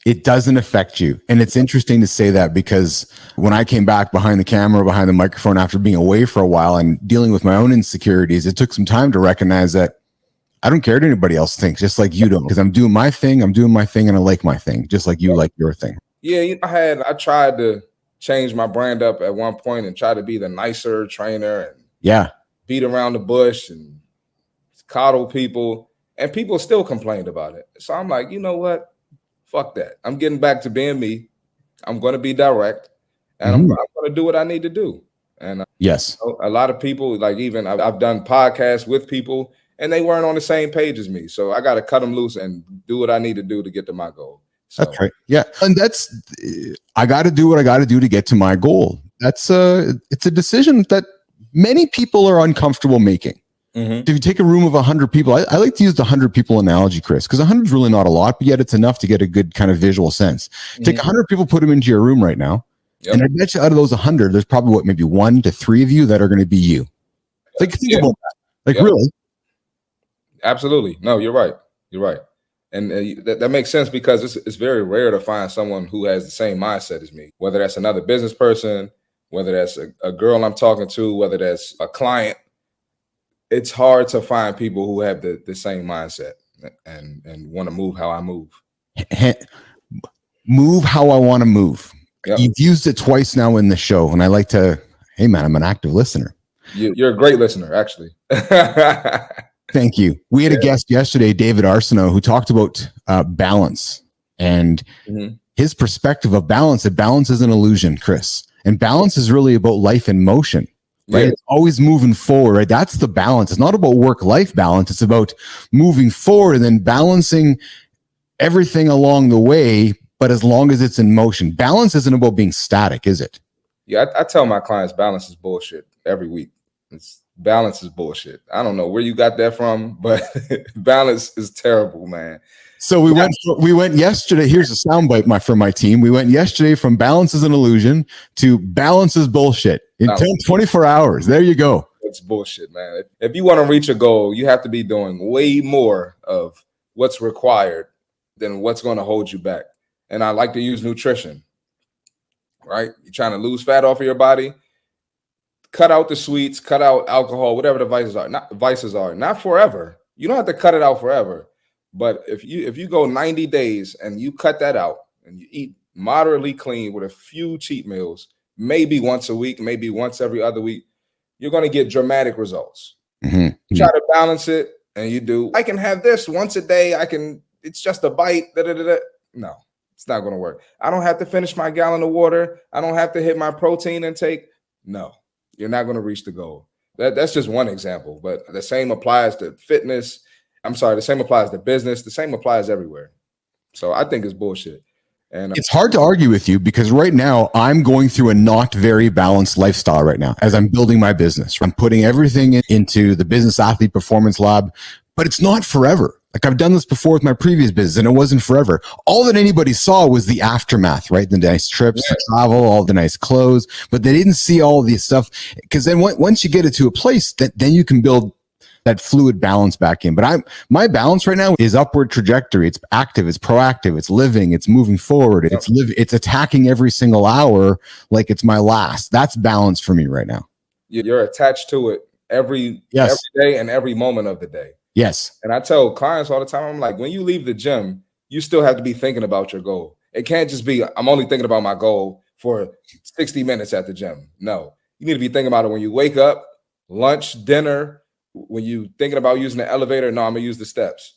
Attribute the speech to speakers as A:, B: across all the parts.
A: It doesn't affect you. And it's interesting to say that, because when I came back behind the camera, behind the microphone after being away for a while and dealing with my own insecurities, it took some time to recognize that I don't care what anybody else thinks, just like you don't, because I'm doing my thing, and I like my thing, just like you like your thing.
B: Yeah, I tried to change my brand up at one point and try to be the nicer trainer and beat around the bush and coddle people, and people still complained about it. So I'm like, you know what? Fuck that. I'm getting back to being me. I'm going to be direct, and I'm going to do what I need to do. And
A: yes,
B: a lot of people, like, even I've done podcasts with people, and they weren't on the same page as me. So I got to cut them loose and do what I need to do to get to my goal. So.
A: That's right. Yeah. And I got to do what I got to do to get to my goal. It's a decision that many people are uncomfortable making. If you take a room of 100 people, I like to use the 100 people analogy, Chris, because 100 is really not a lot, but yet it's enough to get a good kind of visual sense. Take 100 people, put them into your room right now. And I bet you out of those 100, there's probably maybe 1 to 3 of you that are going to be you. Like, think about that. Like, really?
B: Absolutely. No, you're right. You're right. And that makes sense, because it's very rare to find someone who has the same mindset as me, whether that's another business person, whether that's a girl I'm talking to, whether that's a client. It's hard to find people who have the same mindset and want to move how I move.
A: Move how I want to move. Yep. You've used it twice now in the show, and I like to, hey man, I'm an active listener.
B: You're a great listener, actually.
A: Thank you. We had a guest yesterday, David Arsenault, who talked about balance and his perspective of balance. That balance is an illusion, Chris. And balance is really about life in motion. Right? Yeah. It's always moving forward, right? That's the balance. It's not about work-life balance. It's about moving forward and then balancing everything along the way, but as long as it's in motion. Balance isn't about being static, is it?
B: Yeah, I tell my clients balance is bullshit every week. Balance is bullshit. I don't know where you got that from, but balance is terrible, man.
A: So we went yesterday. Here's a soundbite from my team. We went yesterday from balance is an illusion to balance is bullshit in 24 hours. There you go.
B: It's bullshit, man. If you want to reach a goal, you have to be doing way more of what's required than what's going to hold you back. And I like to use nutrition, right? You're trying to lose fat off of your body. Cut out the sweets, cut out alcohol, whatever the vices are. Not forever. You don't have to cut it out forever. But if you go 90 days and you cut that out and you eat moderately clean with a few cheat meals, maybe once a week, maybe once every other week, you're going to get dramatic results. You try to balance it, and you do, I can have this once a day. It's just a bite. No, it's not going to work. I don't have to finish my gallon of water. I don't have to hit my protein intake. No, you're not going to reach the goal. That's just one example, but the same applies to fitness. The same applies to business. The same applies everywhere. So I think it's bullshit. And
A: it's hard to argue with you, because right now I'm going through a not very balanced lifestyle right now as I'm building my business. I'm putting everything into the Business Athlete Performance Lab, but it's not forever. Like, I've done this before with my previous business, and it wasn't forever. All that anybody saw was the aftermath, right? The nice trips, the travel, all the nice clothes, but they didn't see all the stuff. Because then once you get it to a place, then you can build that fluid balance back in. But my balance right now is upward trajectory. It's active, it's proactive, it's living, it's moving forward, it's attacking every single hour like it's my last. That's balance for me right now.
B: You're attached to it every day and every moment of the day.
A: Yes.
B: And I tell clients all the time, I'm like, when you leave the gym, you still have to be thinking about your goal. It can't just be, I'm only thinking about my goal for 60 minutes at the gym. No, you need to be thinking about it when you wake up, lunch, dinner. When you thinking about using the elevator, no, I'm gonna use the steps.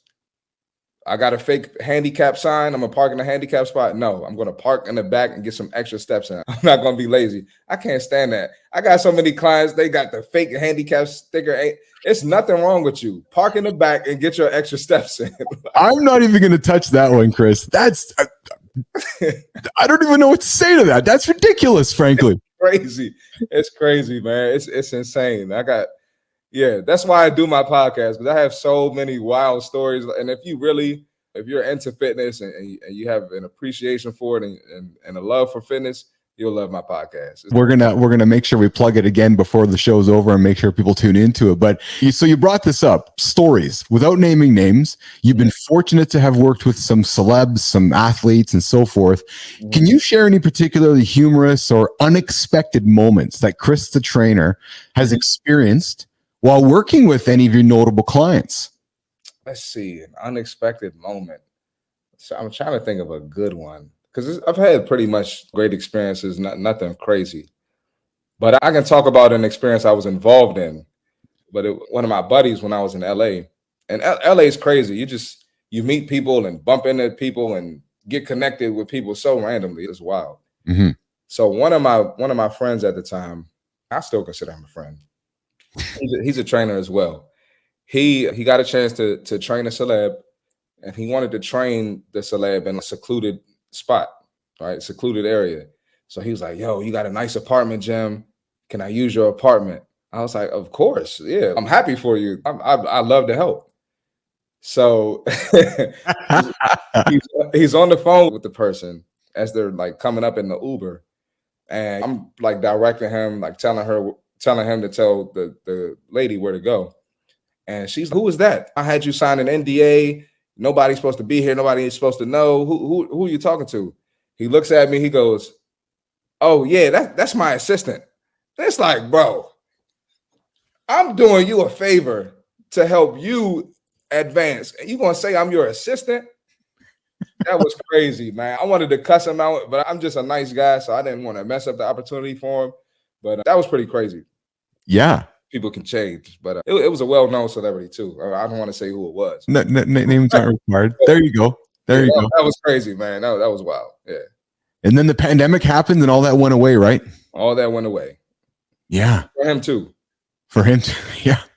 B: I got a fake handicap sign. I'm gonna park in a handicap spot. No, I'm gonna park in the back and get some extra steps in. I'm not gonna be lazy. I can't stand that. I got so many clients, they got the fake handicap sticker. It's nothing wrong with you. Park in the back and get your extra steps in.
A: I'm not even gonna touch that one, Chris. That's I don't even know what to say to that. That's ridiculous, frankly.
B: Crazy. It's crazy, man. It's insane. That's why I do my podcast, because I have so many wild stories. And if you're into fitness and you have an appreciation for it and a love for fitness, You'll love my podcast.
A: We're gonna make sure we plug it again before the show's over and make sure people tune into it. But so you brought this up, stories, without naming names. You've been fortunate to have worked with some celebs, some athletes, and so forth. Can you share any particularly humorous or unexpected moments that Chris the trainer has experienced while working with any of your notable clients?
B: Let's see, an unexpected moment. So I'm trying to think of a good one, because I've had pretty much great experiences, nothing crazy. But I can talk about an experience I was involved in. But one of my buddies when I was in LA, and LA is crazy. You meet people and bump into people and get connected with people so randomly. It's wild.
A: Mm-hmm.
B: So one of my friends at the time, I still consider him a friend. He's a trainer as well. He got a chance to train a celeb, and he wanted to train the celeb in a secluded spot, right? Secluded area. So he was like, yo, you got a nice apartment, Jim. Can I use your apartment? I was like, of course. Yeah, I'm happy for you. I love to help. So he's on the phone with the person as they're like coming up in the Uber. And I'm like directing him, like telling him to tell the lady where to go. And she's, who is that? I had you sign an NDA. Nobody's supposed to be here. Nobody is supposed to know. Who are you talking to? He looks at me. He goes, oh, yeah, that's my assistant. It's like, bro, I'm doing you a favor to help you advance. And you going to say I'm your assistant? That was crazy, man. I wanted to cuss him out, but I'm just a nice guy, so I didn't want to mess up the opportunity for him. But that was pretty crazy.
A: Yeah.
B: People can change, but it was a well-known celebrity too. I don't want to say who it was.
A: Names aren't required. There you go. There you go.
B: That was crazy, man. That was wild. Yeah.
A: And then the pandemic happened and all that went away, right?
B: All that went away.
A: Yeah.
B: For him too.
A: For him too.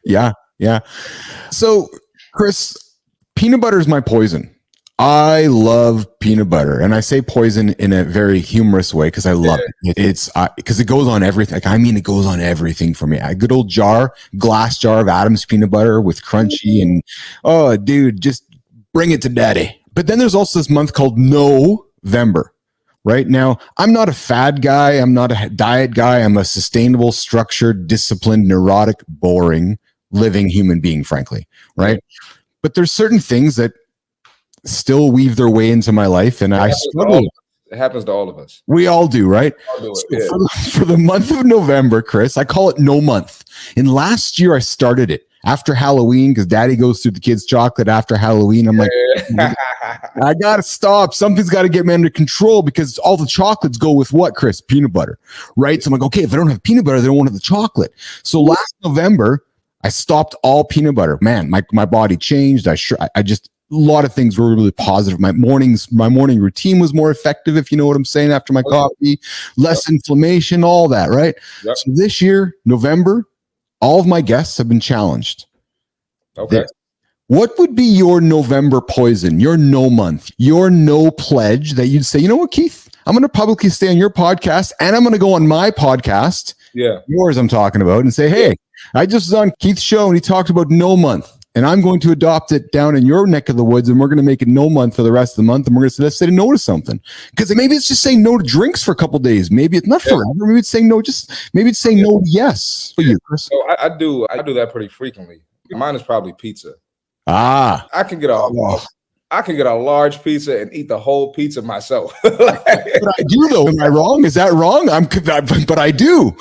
A: Yeah. So, Chris, peanut butter is my poison. I love peanut butter, and I say poison in a very humorous way because I love it. It's because it goes on everything. Like, I mean, it goes on everything for me. A good old glass jar of Adam's peanut butter with crunchy, and oh, dude, just bring it to daddy. But then there's also this month called November. Right now, I'm not a fad guy. I'm not a diet guy. I'm a sustainable, structured, disciplined, neurotic, boring, living human being, frankly. Right? But there's certain things that still weave their way into my life, and I struggle.
B: It happens to all of us.
A: We all do, right? For the month of November, Chris, I call it no month. And last year I started it after Halloween because daddy goes through the kids' chocolate after Halloween. I'm like, I got to stop. Something's got to get me under control because all the chocolates go with what, Chris? Peanut butter, right? So I'm like, okay, if I don't have peanut butter, they don't want the chocolate. So last November, I stopped all peanut butter. Man, my body changed. I just, a lot of things were really positive. My morning routine was more effective, if you know what I'm saying, after my coffee, less inflammation, all that, right? Yep. So this year, November, all of my guests have been challenged.
B: Okay.
A: What would be your November poison, your no month, your no pledge that you'd say, you know what, Keith, I'm going to publicly stay on your podcast and I'm going to go on my podcast, yours I'm talking about, and say, hey, I just was on Keith's show and he talked about no month. And I'm going to adopt it down in your neck of the woods, and we're going to make it no month for the rest of the month. And we're going to say, let's say no to something. Because maybe it's just saying no to drinks for a couple of days. Maybe it's not forever. Maybe it's saying no, maybe it's saying no to yes for you, Chris.
B: So I do that pretty frequently. Mine is probably pizza.
A: I
B: can get a large pizza and eat the whole pizza myself.
A: But I do, though. Am I wrong? Is that wrong? But I do.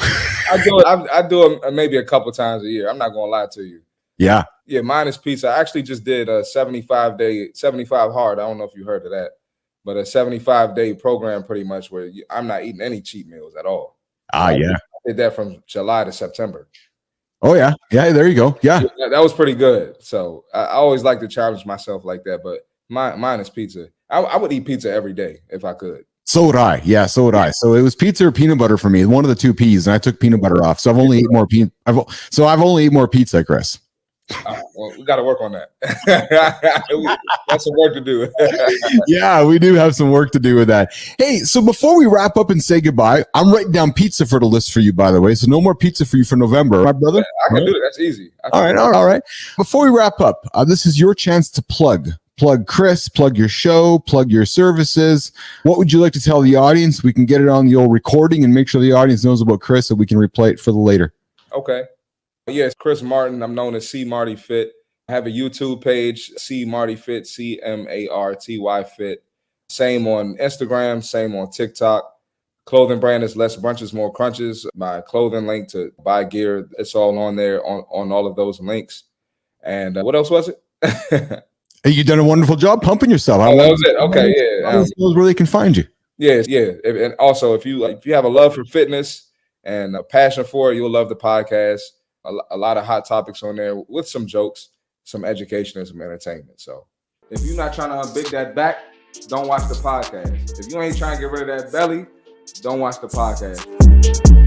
B: I do it maybe a couple times a year. I'm not going to lie to you.
A: Yeah.
B: Yeah, mine is pizza. I actually just did a 75 hard. I don't know if you heard of that, but a 75-day program pretty much where I'm not eating any cheat meals at all.
A: Yeah.
B: I did that from July to September.
A: Oh, yeah. Yeah, there you go. Yeah.
B: That was pretty good. So I always like to challenge myself like that, but mine is pizza. I would eat pizza every day if I could.
A: So would I. Yeah, so would I. So it was pizza or peanut butter for me. One of the two P's, and I took peanut butter off. So I've only ate more pizza, Chris.
B: Well, we got to work on that. That's some work to do.
A: Yeah, we do have some work to do with that. Hey, so before we wrap up and say goodbye, I'm writing down pizza for the list for you, by the way. So no more pizza for you for November, my brother.
B: I can do it. That's easy.
A: All right. Before we wrap up, this is your chance to plug plug Chris, plug your show, plug your services. What would you like to tell the audience? We can get it on the old recording and make sure the audience knows about Chris so we can replay it for the later.
B: Okay. Yes, Chris Martin. I'm known as CMartyFit. I have a YouTube page, CMartyFit, CMarty Fit. Same on Instagram, same on TikTok. Clothing brand is Less Brunches, More Crunches. My clothing link to buy gear, it's all on there on all of those links. And what else was it?
A: Hey, you've done a wonderful job pumping yourself.
B: Oh, that was it. Okay, yeah.
A: Knows where they can find you.
B: Yes, yeah. And also, if you have a love for fitness and a passion for it, you'll love the podcast. A lot of hot topics on there with some jokes, some education, and some entertainment. So if you're not trying to unbig that back, don't watch the podcast. If you ain't trying to get rid of that belly, don't watch the podcast.